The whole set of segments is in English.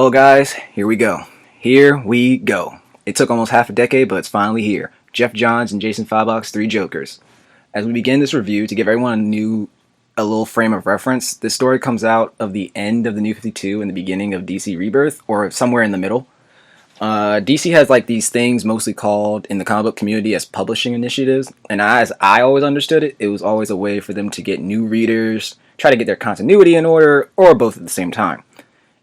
Well, guys, here we go. Here we go. It took almost half a decade, but it's finally here. Jeff Johns and Jason Fabok's Three Jokers. As we begin this review, to give everyone a little frame of reference, this story comes out of the end of the New 52 and the beginning of DC Rebirth, or somewhere in the middle. DC has like these things mostly called in the comic book community as publishing initiatives, and as I always understood it, it was always a way for them to get new readers, try to get their continuity in order, or both at the same time.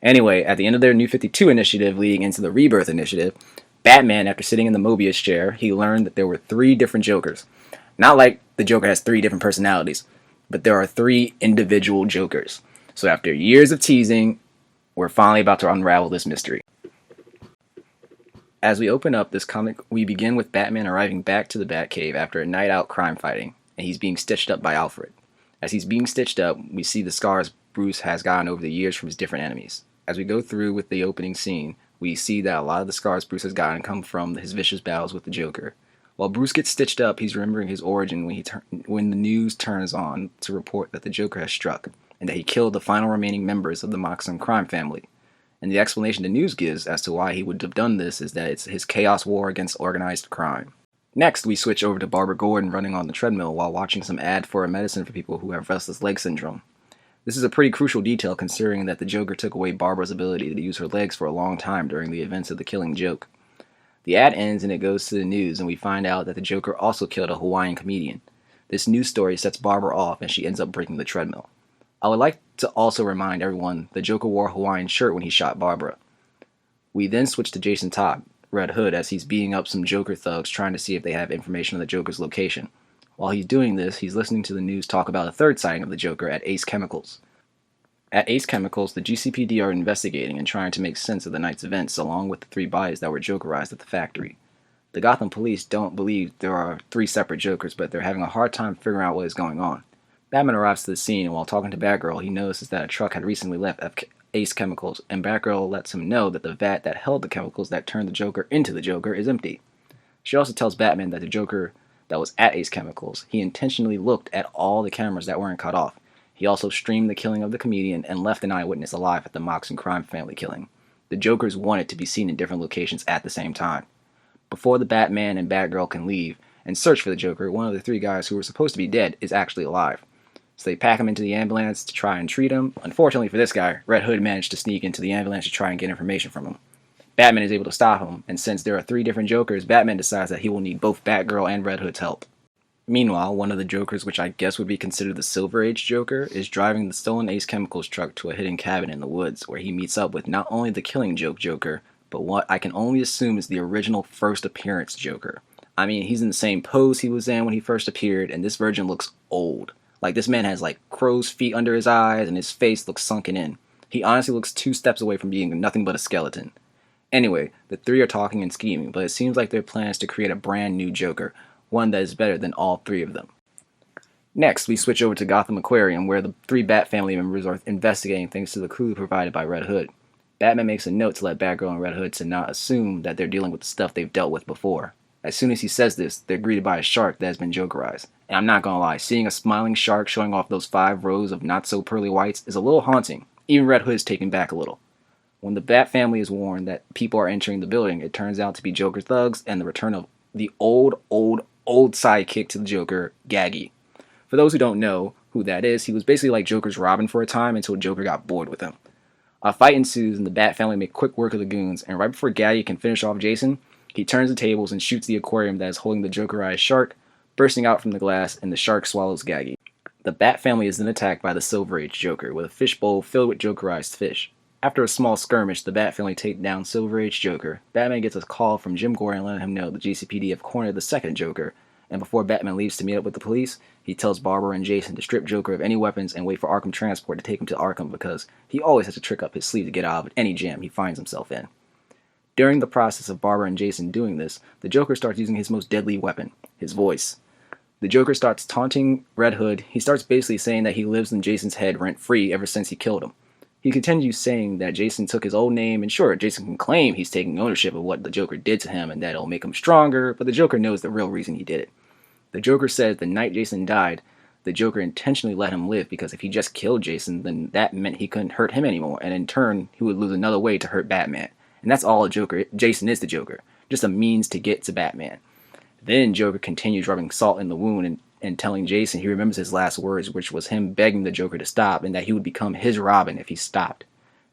Anyway, at the end of their New 52 initiative leading into the Rebirth initiative, Batman, after sitting in the Mobius chair, he learned that there were three different Jokers. Not like the Joker has three different personalities, but there are three individual Jokers. So after years of teasing, we're finally about to unravel this mystery. As we open up this comic, we begin with Batman arriving back to the Batcave after a night out crime fighting, and he's being stitched up by Alfred. As he's being stitched up, we see the scars Bruce has gotten over the years from his different enemies. As we go through with the opening scene, we see that a lot of the scars Bruce has gotten come from his vicious battles with the Joker. While Bruce gets stitched up, he's remembering his origin when the news turns on to report that the Joker has struck, and that he killed the final remaining members of the Moxon crime family. And the explanation the news gives as to why he would have done this is that it's his chaos war against organized crime. Next, we switch over to Barbara Gordon running on the treadmill while watching some ad for a medicine for people who have restless leg syndrome. This is a pretty crucial detail considering that the Joker took away Barbara's ability to use her legs for a long time during the events of the Killing Joke. The ad ends and it goes to the news, and we find out that the Joker also killed a Hawaiian comedian. This news story sets Barbara off and she ends up breaking the treadmill. I would like to also remind everyone the Joker wore a Hawaiian shirt when he shot Barbara. We then switch to Jason Todd, Red Hood, as he's beating up some Joker thugs trying to see if they have information on the Joker's location. While he's doing this, he's listening to the news talk about a third sighting of the Joker at Ace Chemicals. At Ace Chemicals, the GCPD are investigating and trying to make sense of the night's events along with the three bodies that were Jokerized at the factory. The Gotham police don't believe there are three separate Jokers, but they're having a hard time figuring out what is going on. Batman arrives to the scene, and while talking to Batgirl, he notices that a truck had recently left Ace Chemicals, and Batgirl lets him know that the vat that held the chemicals that turned the Joker into the Joker is empty. She also tells Batman that the Joker that was at Ace Chemicals, he intentionally looked at all the cameras that weren't cut off. He also streamed the killing of the comedian and left an eyewitness alive at the Moxon crime family killing. The Jokers wanted to be seen in different locations at the same time. Before the Batman and Batgirl can leave and search for the Joker, one of the three guys who were supposed to be dead is actually alive. So they pack him into the ambulance to try and treat him. Unfortunately for this guy, Red Hood managed to sneak into the ambulance to try and get information from him. Batman is able to stop him, and since there are three different Jokers, Batman decides that he will need both Batgirl and Red Hood's help. Meanwhile, one of the Jokers, which I guess would be considered the Silver Age Joker, is driving the stolen Ace Chemicals truck to a hidden cabin in the woods, where he meets up with not only the Killing Joke Joker, but what I can only assume is the original first appearance Joker. I mean, he's in the same pose he was in when he first appeared, and this version looks old. Like, this man has like crow's feet under his eyes, and his face looks sunken in. He honestly looks 2 steps away from being nothing but a skeleton. Anyway, the three are talking and scheming, but it seems like their plan is to create a brand new Joker, one that is better than all three of them. Next, we switch over to Gotham Aquarium, where the three Bat family members are investigating thanks to the clue provided by Red Hood. Batman makes a note to let Batgirl and Red Hood to not assume that they're dealing with the stuff they've dealt with before. As soon as he says this, they're greeted by a shark that has been Jokerized. And I'm not gonna lie, seeing a smiling shark showing off those 5 rows of not-so-pearly whites is a little haunting. Even Red Hood is taken back a little. When the Bat family is warned that people are entering the building, it turns out to be Joker thugs and the return of the old sidekick to the Joker, Gaggy. For those who don't know who that is, he was basically like Joker's Robin for a time until Joker got bored with him. A fight ensues and the Bat family make quick work of the goons, and right before Gaggy can finish off Jason, he turns the tables and shoots the aquarium that is holding the Jokerized shark, bursting out from the glass, and the shark swallows Gaggy. The Bat family is then attacked by the Silver Age Joker, with a fishbowl filled with Jokerized fish. After a small skirmish, the Bat family take down Silver Age Joker. Batman gets a call from Jim Gordon letting him know the GCPD have cornered the second Joker, and before Batman leaves to meet up with the police, he tells Barbara and Jason to strip Joker of any weapons and wait for Arkham Transport to take him to Arkham because he always has a trick up his sleeve to get out of any jam he finds himself in. During the process of Barbara and Jason doing this, the Joker starts using his most deadly weapon, his voice. The Joker starts taunting Red Hood. He starts basically saying that he lives in Jason's head rent-free ever since he killed him. He continues saying that Jason took his old name, and sure, Jason can claim he's taking ownership of what the Joker did to him and that it'll make him stronger, but the Joker knows the real reason he did it. The Joker says the night Jason died, The Joker intentionally let him live because if he just killed Jason, then that meant he couldn't hurt him anymore, and in turn, he would lose another way to hurt Batman. And that's all Jason is the Joker, just a means to get to Batman. Then Joker continues rubbing salt in the wound and telling Jason he remembers his last words, which was him begging the Joker to stop and that he would become his Robin if he stopped.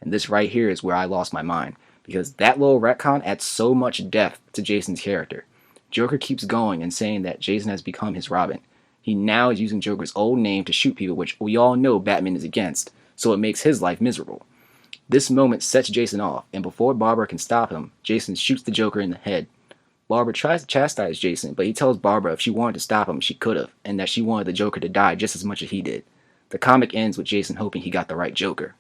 And this right here is where I lost my mind, because that little retcon adds so much depth to Jason's character. Joker keeps going and saying that Jason has become his Robin. He now is using Joker's old name to shoot people, which we all know Batman is against, so it makes his life miserable. This moment sets Jason off, and before Barbara can stop him, Jason shoots the Joker in the head. Barbara tries to chastise Jason, but he tells Barbara if she wanted to stop him, she could have, and that she wanted the Joker to die just as much as he did. The comic ends with Jason hoping he got the right Joker.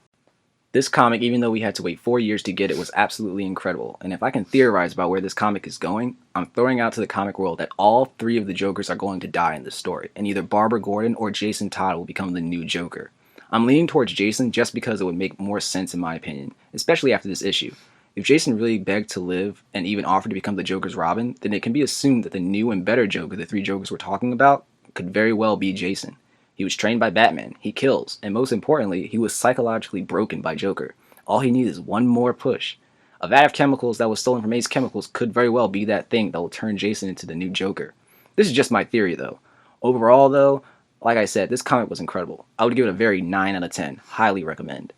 This comic, even though we had to wait 4 years to get it, was absolutely incredible, and if I can theorize about where this comic is going, I'm throwing out to the comic world that all 3 of the Jokers are going to die in this story, and either Barbara Gordon or Jason Todd will become the new Joker. I'm leaning towards Jason just because it would make more sense in my opinion, especially after this issue. If Jason really begged to live and even offered to become the Joker's Robin, then it can be assumed that the new and better Joker the 3 Jokers were talking about could very well be Jason. He was trained by Batman, he kills, and most importantly, he was psychologically broken by Joker. All he needs is one more push. A vat of chemicals that was stolen from Ace Chemicals could very well be that thing that will turn Jason into the new Joker. This is just my theory though. Overall though, like I said, this comic was incredible. I would give it a very 9 out of 10. Highly recommend.